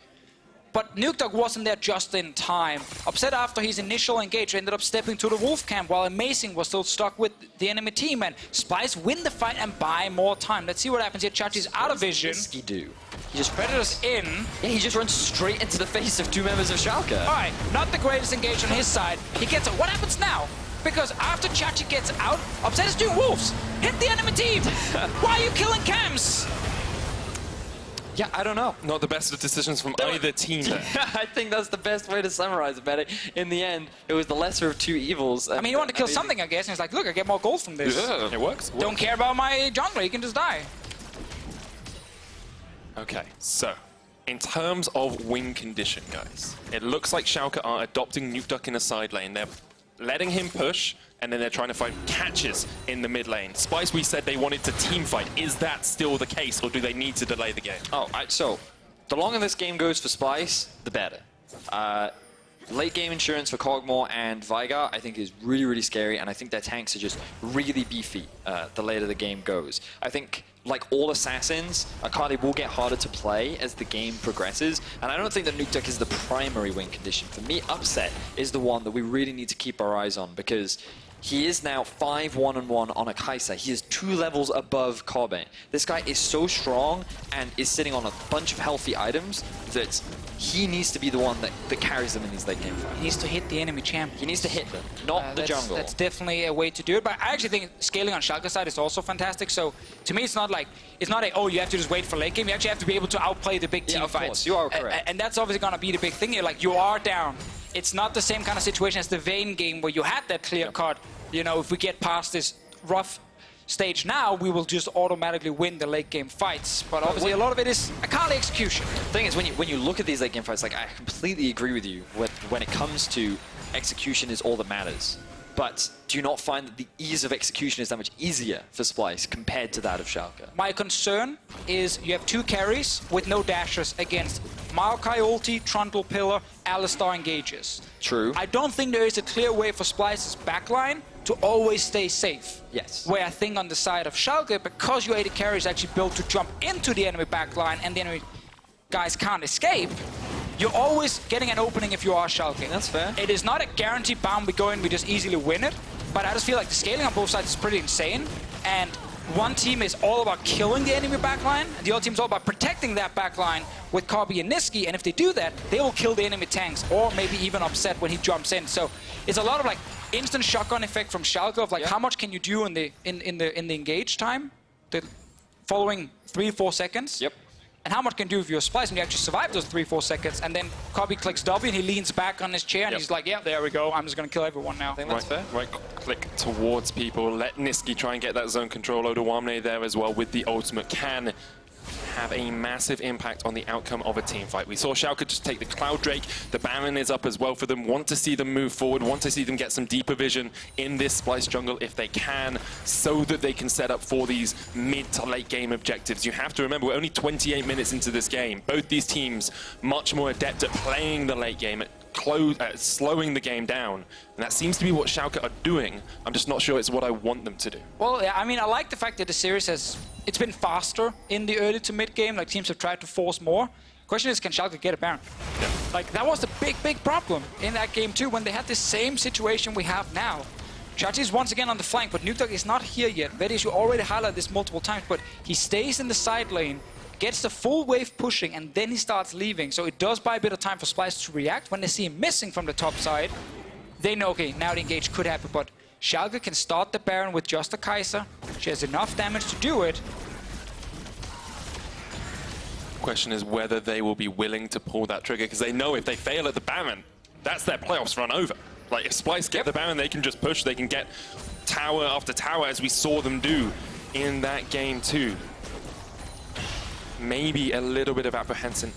But NukeDuck wasn't there just in time. Upset after his initial engage ended up stepping to the wolf camp while Amazing was still stuck with the enemy team, and Splyce win the fight and buy more time. Let's see what happens here. Xerxe's out of vision. What does Nisqy do? He just predators in. Yeah, he just runs straight into the face of 2 members of Schalke. Alright, not the greatest engage on his side. He gets it. What happens now? Because after Xerxe gets out, Upset is doing wolves. Hit the enemy team! Why are you killing cams? Yeah, I don't know. Not the best of decisions from either team there. I think that's the best way to summarize it, Medic. In the end, it was the lesser of 2 evils. I mean, he wanted to kill something, I guess, and he's like, look, I get more gold from this. Yeah, it works. Don't care about my jungler, he can just die. Okay, so in terms of win condition, guys, it looks like Schalke are adopting NukeDuck in a side lane. They're letting him push, and then they're trying to find catches in the mid lane. Splyce, we said they wanted to team fight. Is that still the case, or do they need to delay the game? Oh, so the longer this game goes for Splyce, the better. Late game insurance for Kog'Maw and Veigar, I think, is really, really scary, and I think their tanks are just really beefy the later the game goes. I think, like all assassins, akali will get harder to play as the game progresses, and I don't think that NukeDuck is the primary win condition. For me, Upset is the one that we really need to keep our eyes on, because he is now 5-1-1 on a Kaisa. He is 2 levels above Kobbe. This guy is so strong and is sitting on a bunch of healthy items that he needs to be the one that carries them in these late game fights. He needs to hit the enemy champion. He needs to hit them, not the jungle. That's definitely a way to do it, but I actually think scaling on Schalke's side is also fantastic. So to me, it's not oh, you have to just wait for late game. You actually have to be able to outplay the big team of fights. course, you are correct. And that's obviously going to be the big thing here. Like, you are down. It's not the same kind of situation as the Vayne game where you had that clear cut. You know, if we get past this rough stage now, we will just automatically win the late game fights. But obviously a lot of it is akali execution. The thing is, when you look at these late game fights, like, I completely agree with you when it comes to execution is all that matters. But do you not find that the ease of execution is that much easier for Splyce compared to that of Schalke? My concern is you have 2 carries with no dashers against Maokai ulti, Trundle pillar, Alistar engages. True. I don't think there is a clear way for Splyce's backline to always stay safe. Yes. Where I think on the side of Schalke, because your AD carry is actually built to jump into the enemy backline and the enemy guys can't escape, you're always getting an opening if you are Schalke. That's fair. It is not a guaranteed bound we go in, we just easily win it, but I just feel like the scaling on both sides is pretty insane, and one team is all about killing the enemy backline, and the other team is all about protecting that backline with Kobbe and Nisqy, and if they do that, they will kill the enemy tanks, or maybe even Upset when he jumps in. So it's a lot of like instant shotgun effect from Schalke of like how much can you do in the engage time, the following 3-4 seconds. Yep. And how much can you do if you're Splyce and you actually survive those 3-4 seconds, and then Kobbe clicks W and he leans back on his chair and he's like, yeah, there we go, I'm just going to kill everyone now. I think that's fair. Right click towards people, let Nisqy try and get that zone control. Odoamne there as well with the ultimate can have a massive impact on the outcome of a team fight. We saw Schalke just take the Cloud Drake, the Baron is up as well for them, want to see them move forward, want to see them get some deeper vision in this Splyce jungle if they can, so that they can set up for these mid to late game objectives. You have to remember, we're only 28 minutes into this game. Both these teams much more adept at playing the late game, at slowing the game down. And that seems to be what Schalke are doing. I'm just not sure it's what I want them to do. Well, yeah, I mean, I like the fact that the series it's been faster in the early to mid game. Like, teams have tried to force more. Question is, can Schalke get a Baron? Yeah. Like, that was the big problem in that game too, when they had the same situation we have now. Xerxe is once again on the flank, but NukeDuck is not here yet. Vedius, you already highlighted this multiple times, but he stays in the side lane, gets the full wave pushing, and then he starts leaving. So it does buy a bit of time for Splyce to react. When they see him missing from the top side, they know, okay, now the engage could happen, but Schalke can start the Baron with just a Kaisa. She has enough damage to do it. Question is whether they will be willing to pull that trigger, because they know if they fail at the Baron, that's their playoffs run over. Like, if Splyce get the Baron, they can just push, they can get tower after tower, as we saw them do in that game too. Maybe a little bit of apprehension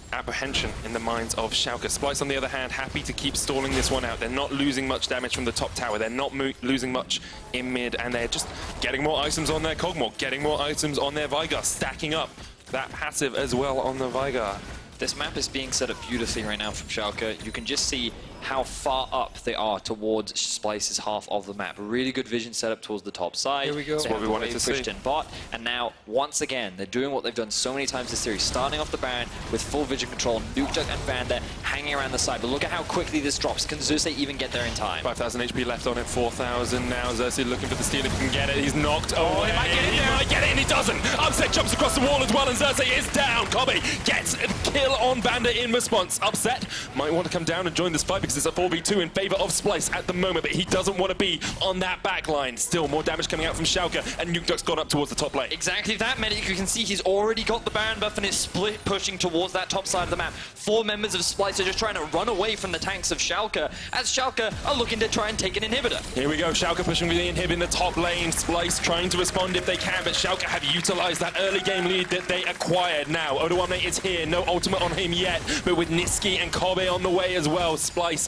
in the minds of Schalke. Splyce, on the other hand, happy to keep stalling this one out. They're not losing much damage from the top tower. They're not losing much in mid, and they're just getting more items on their Kog'Maw, getting more items on their Veigar, stacking up that passive as well on the Veigar. This map is being set up beautifully right now from Schalke. You can just see how far up they are towards Splyce's half of the map. Really good vision set up towards the top side. Here we go. That's what we wanted to see. Pushed in bot, and now, once again, they're doing what they've done so many times this series, starting off the Baron with full vision control, NukeDuck and Vander hanging around the side. But look at how quickly this drops. Can Xerxe even get there in time? 5,000 HP left on it, 4,000 now. Xerxe looking for the steal if he can get it. He's knocked away. He might get it there. He might get it, and he doesn't. Upset jumps across the wall as well, and Xerxe is down. Kobbe gets a kill on Vander in response. Upset might want to come down and join this fight because it's a 4v2 in favor of Splyce at the moment, but he doesn't want to be on that back line. Still more damage coming out from Schalke, and NukeDuck's gone up towards the top lane. Exactly that, Medic. You can see he's already got the Baron buff and it's split pushing towards that top side of the map. 4 members of Splyce are just trying to run away from the tanks of Schalke, as Schalke are looking to try and take an inhibitor. Here we go, Schalke pushing with the inhib in the top lane. Splyce trying to respond if they can, but Schalke have utilized that early game lead that they acquired. Now, Odoamne is here, no ultimate on him yet, but with Nisqy and Kobbe on the way as well, Splyce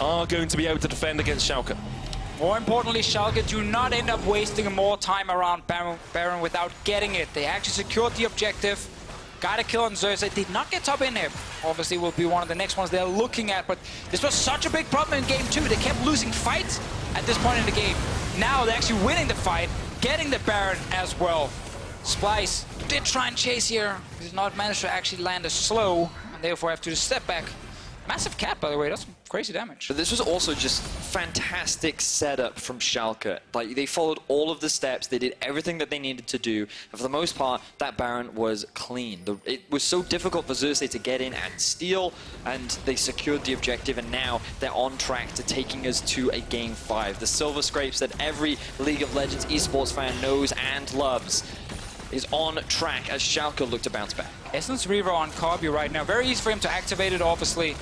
are going to be able to defend against Schalke. More importantly, Schalke do not end up wasting more time around Baron without getting it. They actually secured the objective, got a kill on Xerxe, did not get top inhib. Obviously will be one of the next ones they're looking at, but this was such a big problem in game 2. They kept losing fights at this point in the game. Now they're actually winning the fight, getting the Baron as well. Splyce did try and chase here, did not manage to actually land a slow, and therefore have to step back. Massive cat, by the way, that's some crazy damage. But this was also just fantastic setup from Schalke. Like, they followed all of the steps, they did everything that they needed to do, and for the most part, that Baron was clean. It was so difficult for Xerxe to get in and steal, and they secured the objective, and now they're on track to taking us to a Game 5. The silver scrapes that every League of Legends esports fan knows and loves is on track as Schalke look to bounce back. Essence Reaver on Kobbe right now. Very easy for him to activate it, obviously,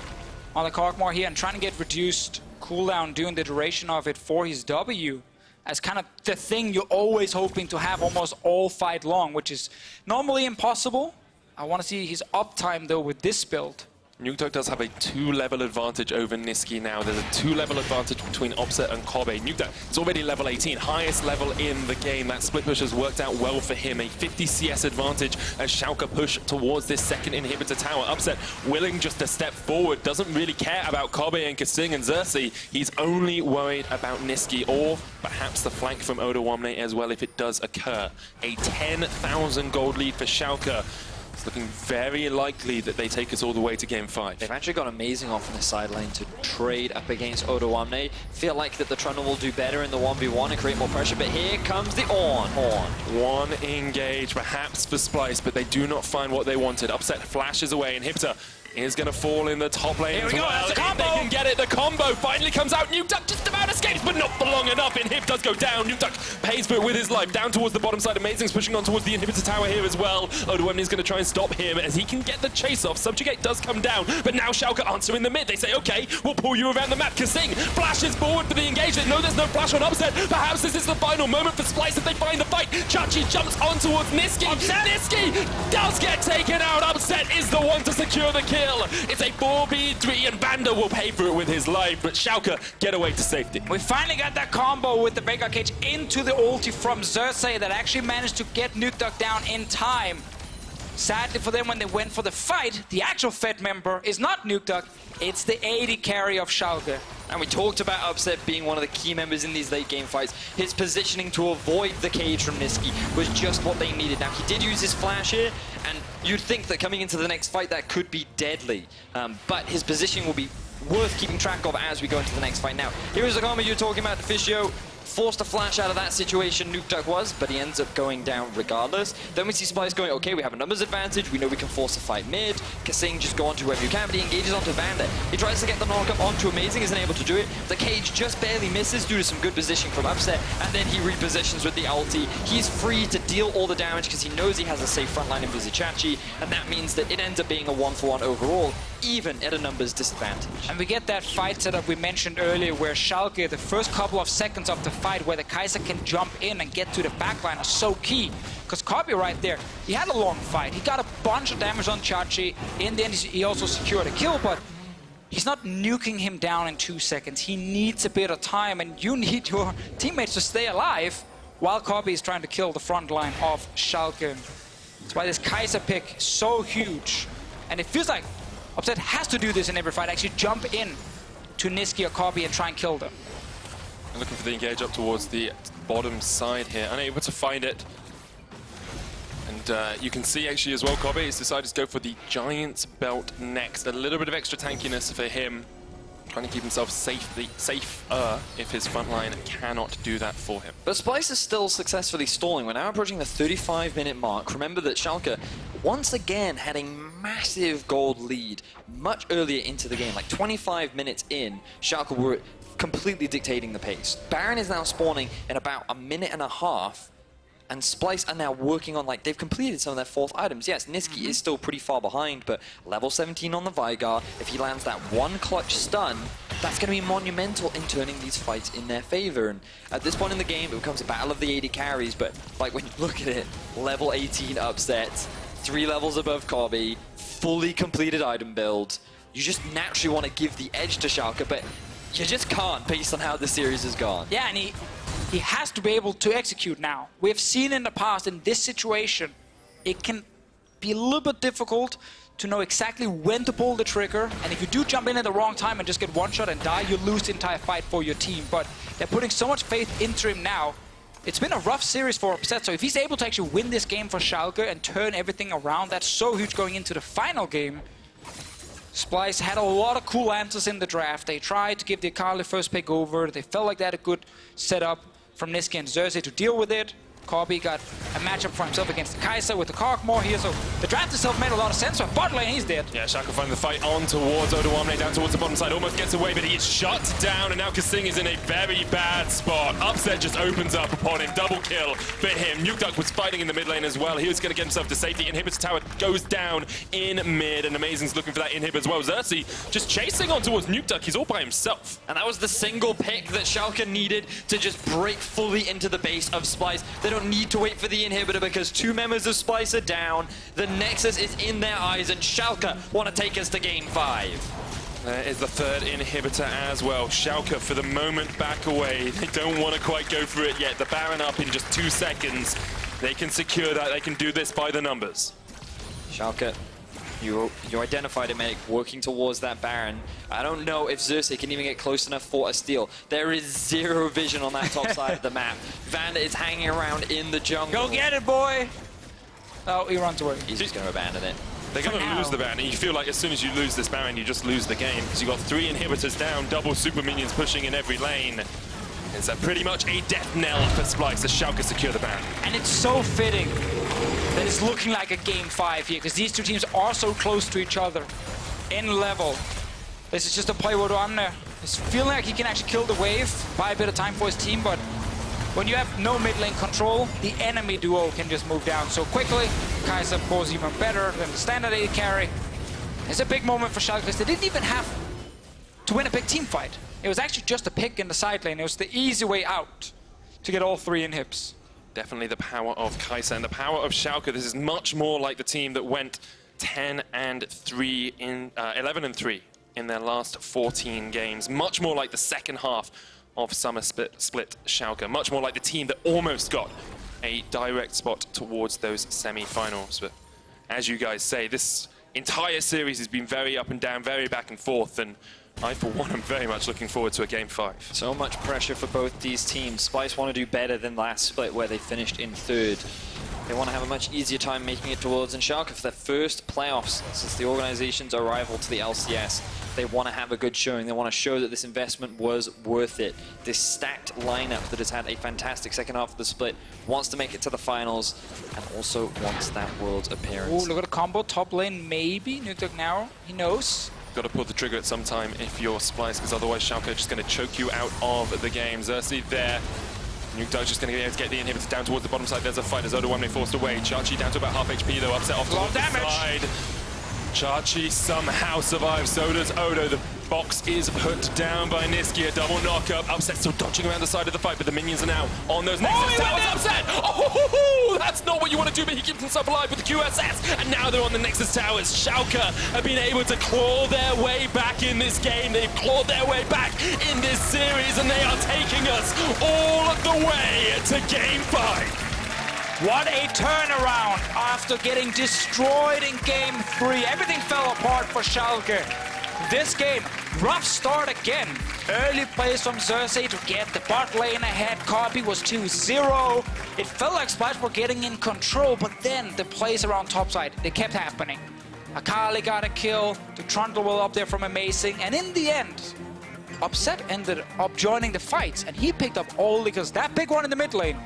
on the Kog'Maw here, and trying to get reduced cooldown during the duration of it for his W as kind of the thing you're always hoping to have almost all fight long, which is normally impossible. I want to see his uptime, though, with this build. NukeDuck does have a 2-level advantage over Nisqy now. There's a 2-level advantage between Offset and Kobbe. NukeDuck is already level 18, highest level in the game. That split push has worked out well for him. A 50 CS advantage as Schalke push towards this second inhibitor tower. Upset willing just to step forward, doesn't really care about Kobbe and Kasing and Xerxe. He's only worried about Nisqy, or perhaps the flank from Odoamne as well if it does occur. A 10,000 gold lead for Schalke. It's looking very likely that they take us all the way to Game 5. They've actually got amazing off on the side lane to trade up against Odoamne. Feel like that the Trundle will do better in the 1v1 and create more pressure, but here comes the Ornn. One engage, perhaps for Splyce, but they do not find what they wanted. Upset flashes away, inhibitor is going to fall in the top lane Here as we go, well. that's a combo! If they can get it, the combo finally comes out. NukeDuck just about escapes, but not for long enough. Inhib does go down. NukeDuck pays for it with his life. Down towards the bottom side. Amazing's pushing on towards the inhibitor tower here as well. Odoamne is going to try and stop him as he can get the chase off. Subjugate does come down, but now Schalke answer in the mid. They say, okay, we'll pull you around the map. Kasing flashes forward for the engagement. No, there's no flash on Upset. Perhaps this is the final moment for Splyce if they find the fight. Xerxe jumps on towards Nisqy. Nisqy does get taken out. Upset is the one to secure the kill. It's a 4v3, and Vander will pay for it with his life, but Schalke get away to safety. We finally got that combo with the Veigar cage into the ulti from Xerxe that actually managed to get NukeDuck down in time. Sadly for them, when they went for the fight, the actual Fed member is not NukeDuck, it's the AD carry of Schalke. And we talked about Upset being one of the key members in these late game fights. His positioning to avoid the cage from Nisqy was just what they needed. Now, he did use his flash here, and you'd think that coming into the next fight that could be deadly. But his positioning will be worth keeping track of as we go into the next fight. Now, here is the comment you're talking about, Deficio. Forced a flash out of that situation, NukeDuck was, but he ends up going down regardless. Then we see Splyce going, okay, we have a numbers advantage, we know we can force a fight mid. Kasing just go onto whoever you can, but he engages onto Vander. He tries to get the knock-up onto Amazing, isn't able to do it. The cage just barely misses due to some good positioning from Upset, and then he repositions with the ulti. He's free to deal all the damage because he knows he has a safe frontline in Vizicsacsi, and that means that it ends up being a 1-for-1 overall, even at a numbers disadvantage. And we get that fight setup we mentioned earlier where Schalke, the first couple of seconds of the fight where the Kaisa can jump in and get to the backline are so key. Because Kobbe right there, he had a long fight. He got a bunch of damage on Xerxe. In the end, he also secured a kill, but he's not nuking him down in 2 seconds. He needs a bit of time, and you need your teammates to stay alive while Kobbe is trying to kill the front line of Schalke. That's why this Kaisa pick is so huge. And it feels like Upset has to do this in every fight, actually jump in to Nisqy or Kobbe and try and kill them. And looking for the engage up towards the bottom side here, unable to find it. And you can see actually as well, Kobbe has decided to go for the Giant's Belt next. A little bit of extra tankiness for him, trying to keep himself safer if his front line cannot do that for him. But Splyce is still successfully stalling. We're now approaching the 35-minute mark. Remember that Schalke once again had a massive gold lead much earlier into the game. Like 25 minutes in, Schalke were completely dictating the pace. Baron is now spawning in about a minute and a half, and Splyce are now working on, like, they've completed some of their fourth items. Yes, Nisqy is still pretty far behind, but level 17 on the Veigar, if he lands that one clutch stun, that's going to be monumental in turning these fights in their favor. And at this point in the game, it becomes a battle of the AD carries, but, like, when you look at it, level 18 Upset, 3 levels above Kobbe, fully completed item build, you just naturally want to give the edge to Schalke, but you just can't based on how the series has gone. Yeah, and he has to be able to execute now. We have seen in the past, in this situation, it can be a little bit difficult to know exactly when to pull the trigger, and if you do jump in at the wrong time and just get one shot and die, you lose the entire fight for your team. But they're putting so much faith into him now. It's been a rough series for Upset, so if he's able to actually win this game for Schalke and turn everything around, that's so huge going into the final game. Splyce had a lot of cool answers in the draft. They tried to give the akali first pick over. They felt like they had a good setup from Nisqy and Xerxe to deal with it. Kobbe got a matchup for himself against the Kaisa with the Kog'Maw here, so the draft itself made a lot of sense, but bot lane, he's dead. Yeah, Schalke finding the fight on towards Odoamne, down towards the bottom side, almost gets away, but he is shut down, and now Kasing is in a very bad spot. Upset just opens up upon him, double kill for him. NukeDuck was fighting in the mid lane as well. He was going to get himself to safety. Inhibitor tower goes down in mid, and Amazing's looking for that inhib as well. Xerxe just chasing on towards NukeDuck. He's all by himself. And that was the single pick that Schalke needed to just break fully into the base of Splyce. They don't need to wait for the inhibitor because 2 members of Splyce are down. The Nexus is in their eyes, and Schalke want to take us to game 5. There is the 3rd inhibitor as well. Schalke, for the moment, back away. They don't want to quite go for it yet. The Baron up in just 2 seconds. They can secure that. They can do this by the numbers. Schalke, you identified it, Medic, working towards that Baron. I don't know if Xerxe can even get close enough for a steal. There is 0 vision on that top side of the map. Vander is hanging around in the jungle. Go get it, boy! Oh, he runs away. He's just going to abandon it. They're going to lose the Baron, and you feel like as soon as you lose this Baron, you just lose the game, because you've got 3 inhibitors down, double super minions pushing in every lane. It's pretty much a death knell for Splyce as Schalke secure the Baron. And it's so fitting that it's looking like a game 5 here, because these 2 teams are so close to each other in level. This is just a play where Odoamne is feeling like he can actually kill the wave, buy a bit of time for his team, but when you have no mid lane control, the enemy duo can just move down so quickly. Kaisa, of course, even better than the standard AD carry. It's a big moment for Schalke, because they didn't even have to win a big team fight. It was actually just a pick in the side lane. It was the easy way out to get all 3 inhibs. Definitely the power of Kaisa and the power of Schalke. This is much more like the team that went 10-3 in 11-3 in their last 14 games. Much more like the second half of Summer Split Schalke. Much more like the team that almost got a direct spot towards those semi-finals. But as you guys say, this entire series has been very up and down, very back and forth, and I, for one, am very much looking forward to a Game 5. So much pressure for both these teams. Splyce want to do better than last split where they finished in 3rd. They want to have a much easier time making it towards Schalke for their first playoffs since the organization's arrival to the LCS. They want to have a good showing. They want to show that this investment was worth it. This stacked lineup that has had a fantastic second half of the split wants to make it to the finals and also wants that Worlds appearance. Oh, look at the combo. Top lane, maybe. NukeDuck now, he knows. Got to pull the trigger at some time if you're Splyce, because otherwise Schalke are just going to choke you out of the game. Xerxe there. NukeDuck just going to be able to get the inhibitor down towards the bottom side. There's a fight as Odoamne forced away. Xerxe down to about half HP though, upset off towards the side. Xerxe somehow survives, so does Odo. The box is put down by Nisqy, a double knockup. Upset still dodging around the side of the fight, but the minions are now on those nexus towers. Upset! Oh, that's not what you want to do, but he keeps himself alive with the QSS. And now they're on the nexus towers. Schalke have been able to claw their way back in this game. They've clawed their way back in this series, and they are taking us all the way to Game 5. What a turnaround after getting destroyed in Game 3. Everything fell apart for Schalke. This game, rough start again. Early plays from Xerxe to get the bot lane ahead. Kobbe was 2-0. It felt like Splyce were getting in control, but then the plays around topside, they kept happening. Akali got a kill, the Trundle was up there from Amazing, and in the end, Upset ended up joining the fight, and he picked up all because that big one in the mid lane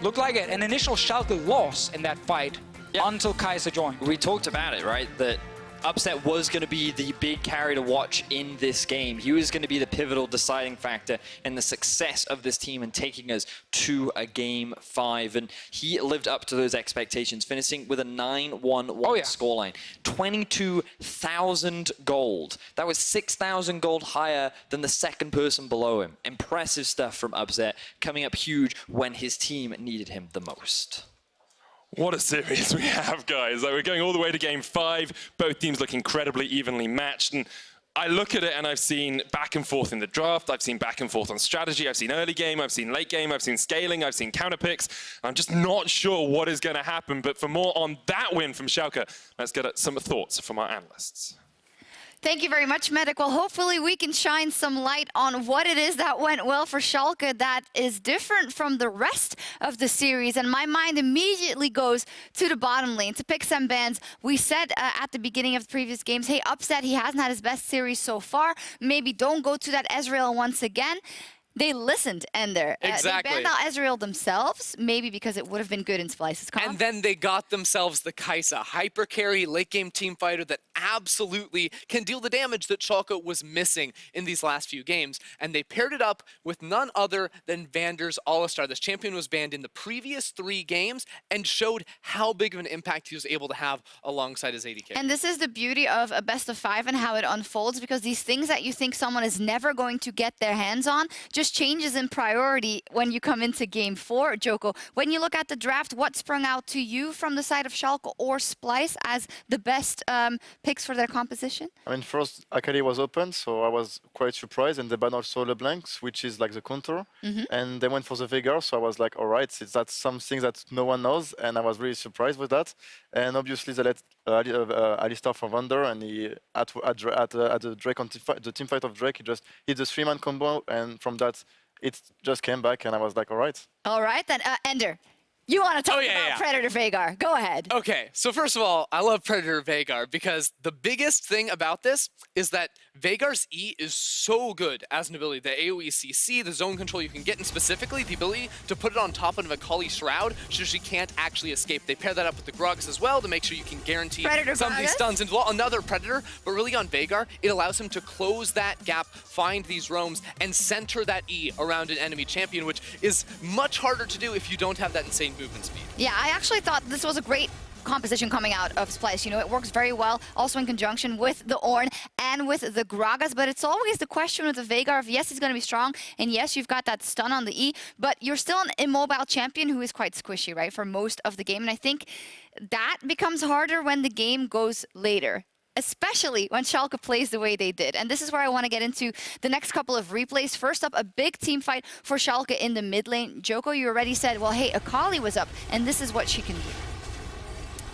looked like an initial Schalke loss in that fight until Kaisa joined. We talked about it, right? That Upset was going to be the big carry to watch in this game. He was going to be the pivotal deciding factor in the success of this team and taking us to a Game 5. And he lived up to those expectations, finishing with a 9-1-1 scoreline. 22,000 gold. That was 6,000 gold higher than the second person below him. Impressive stuff from Upset, coming up huge when his team needed him the most. What a series we have, guys. Like, we're going all the way to Game 5. Both teams look incredibly evenly matched. And I look at it and I've seen back and forth in the draft. I've seen back and forth on strategy. I've seen early game. I've seen late game. I've seen scaling. I've seen counter picks. I'm just not sure what is going to happen. But for more on that win from Schalke, let's get some thoughts from our analysts. Thank you very much, Medic. Well, hopefully we can shine some light on what it is that went well for Schalke that is different from the rest of the series. And my mind immediately goes to the bottom lane, to pick some bans. We said at the beginning of the previous games, hey, Upset, he hasn't had his best series so far. Maybe don't go to that Ezreal once again. They listened, Ender. Exactly. They banned out Ezreal themselves, maybe because it would have been good in Splyce's comp. And then they got themselves the Kaisa, hyper carry, late game team fighter that absolutely can deal the damage that Schalke was missing in these last few games. And they paired it up with none other than Vander's Alistar. This champion was banned in the previous 3 games and showed how big of an impact he was able to have alongside his AD carry. And this is the beauty of a best of 5 and how it unfolds, because these things that you think someone is never going to get their hands on just changes in priority when you come into Game 4. Joko, when you look at the draft, what sprung out to you from the side of Schalke or Splyce as the best picks for their composition? I mean, first, Akali was open, so I was quite surprised, and they banned also LeBlanc, which is like the counter, and they went for the Veigar, so I was like, all right, that's something that no one knows, and I was really surprised with that. And obviously they let Alistar for Vander, and he at the Drake on the team fight of Drake, he just hit the 3-man combo, and from that it just came back, and I was like, all right. All right, then Ender, you want to talk about Predator Veigar. Go ahead. Okay, so first of all, I love Predator Veigar because the biggest thing about this is that Veigar's E is so good as an ability. The AoE CC, the zone control you can get, and specifically the ability to put it on top of a Akali Shroud so she can't actually escape. They pair that up with the gragas as well to make sure you can guarantee some of these stuns into another Predator. But really on Veigar, it allows him to close that gap, find these roams, and center that E around an enemy champion, which is much harder to do if you don't have that insane movement speed. Yeah, I actually thought this was a great composition coming out of Splyce. You know, it works very well also in conjunction with the Ornn and with the gragas, but it's always the question with the Veigar of, yes, he's going to be strong, and yes, you've got that stun on the E, but you're still an immobile champion who is quite squishy, right, for most of the game, and I think that becomes harder when the game goes later, especially when Schalke plays the way they did. And this is where I want to get into the next couple of replays. First up, a big team fight for Schalke in the mid lane. Joko, you already said, well, hey, Akali was up, and this is what she can do.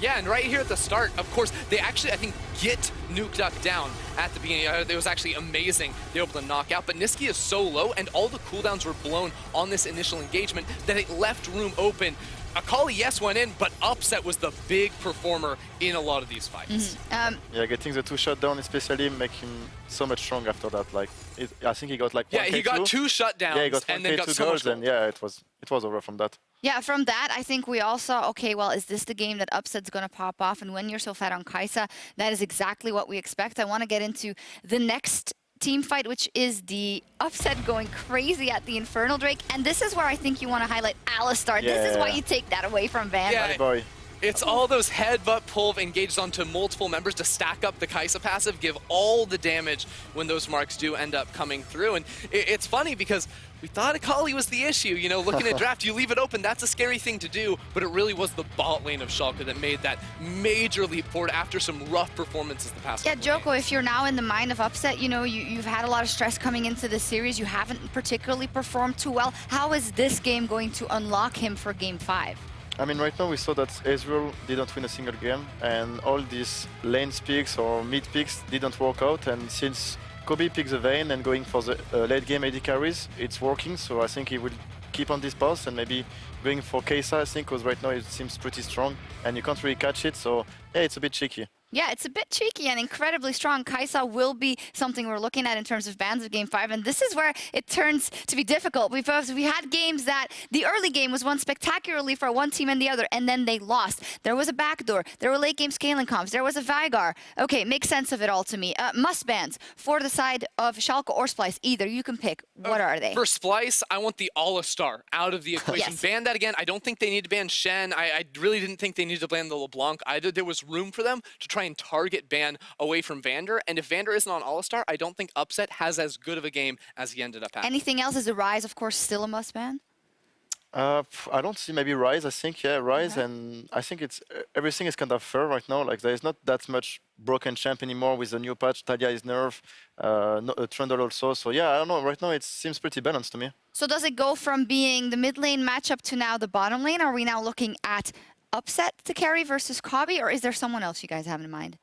Yeah, and right here at the start, of course, they actually, I think, get NukeDuck down at the beginning. It was actually amazing. They were able to knock out, but Nisqy is so low, and all the cooldowns were blown on this initial engagement that it left room open. Akali, yes, went in, but Upset was the big performer in a lot of these fights. Yeah, getting the 2 shutdown especially make him so much strong after that. Like, I think he got like 1K2. Yeah, he got 2 shutdowns, yeah, he got and then got 2 so goals, much and yeah, it was over from that. Yeah, from that, I think we all saw, okay, well, is this the game that Upset's going to pop off? And when you're so fat on Kaisa, that is exactly what we expect. I want to get into the next team fight, which is the Upset going crazy at the Infernal Drake. And this is where I think you want to highlight Alistar. Yeah. This is why you take that away from Vander. Yeah. Hey boy. It's all those headbutt pull engaged onto multiple members to stack up the Kaisa passive, give all the damage when those marks do end up coming through. And it's funny because we thought Akali was the issue. You know, looking at draft, you leave it open. That's a scary thing to do, but it really was the bot lane of Schalke that made that major leap forward after some rough performances the past couple Joko, games. if you're now in the mind of Upset, you know, you've had a lot of stress coming into this series. You haven't particularly performed too well. How is this game going to unlock him for Game 5? I mean, right now we saw that Ezreal didn't win a single game, and all these lane picks or mid picks didn't work out. And since Kobbe picked the Vayne and going for the late game AD carries, it's working. So I think he will keep on this path and maybe going for Kaisa, I think, because right now it seems pretty strong and you can't really catch it. So yeah, it's a bit cheeky. Yeah, it's a bit cheeky and incredibly strong. Kaisa will be something we're looking at in terms of bans of Game 5, and this is where it turns to be difficult because we had games that the early game was won spectacularly for one team and the other, and then they lost. There was a backdoor, there were late game scaling comps, there was a Veigar. Okay, makes sense of it all to me. Must bans for the side of Schalke or Splyce, either you can pick. What are they? For Splyce, I want the Alistar out of the equation. Yes. Ban that again. I don't think they need to ban Shen. I really didn't think they needed to ban the LeBlanc either. There was room for them to try and target ban away from Vander, and if Vander isn't on Alistar, I don't think Upset has as good of a game as he ended up having. Anything else? Is the Rise, of course, still a must ban? I don't see, maybe Rise, I think, yeah, Rise, and I think it's everything is kind of fair right now. Like, there is not that much broken champ anymore with the new patch. Talia is nerfed, Trundle also. So yeah, I don't know, right now it seems pretty balanced to me. So does it go from being the mid lane matchup to now the bottom lane? Are we now looking at Upset to carry versus Kobbe, or is there someone else you guys have in mind?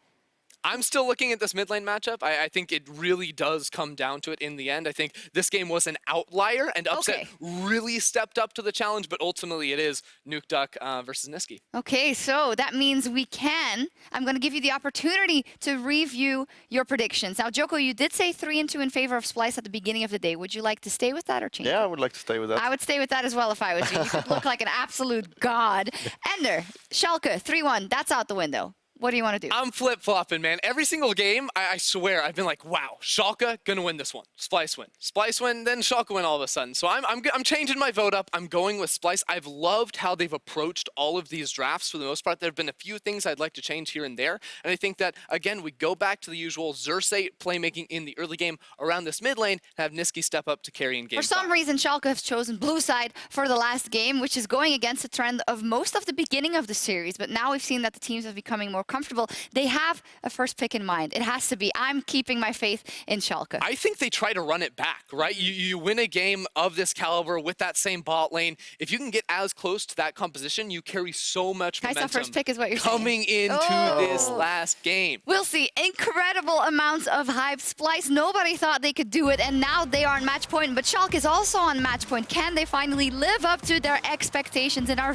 I'm still looking at this mid lane matchup. I think it really does come down to it in the end. I think this game was an outlier, and Upset really stepped up to the challenge, but ultimately it is NukeDuck versus Nisqy. Okay, so that means I'm going to give you the opportunity to review your predictions. Now, Joko, you did say 3-2 in favor of Splyce at the beginning of the day. Would you like to stay with that or change Yeah, it? I would like to stay with that. I would stay with that as well if I was you. You could look like an absolute god. Ender, Schalke, 3-1, that's out the window. What do you want to do? I'm flip-flopping, man. Every single game, I swear, I've been like, wow, Schalke gonna win this one. Splyce win. Splyce win, then Schalke win all of a sudden. So I'm changing my vote up. I'm going with Splyce. I've loved how they've approached all of these drafts for the most part. There have been a few things I'd like to change here and there. And I think that, again, we go back to the usual Xerxe playmaking in the early game around this mid lane, have Nisqy step up to carry in game For some 5. reason, Schalke has chosen blue side for the last game, which is going against the trend of most of the beginning of the series. But now we've seen that the teams are becoming more comfortable. They have a first pick in mind. It has to be. I'm keeping my faith in Schalke. I think they try to run it back, right? You win a game of this caliber with that same bot lane. If you can get as close to that composition, you carry so much Kaisa momentum first pick is what you're coming saying. into this last game. We'll see. Incredible amounts of hype. Splyce, nobody thought they could do it, and now they are on match point. But Schalke is also on match point. Can they finally live up to their expectations in our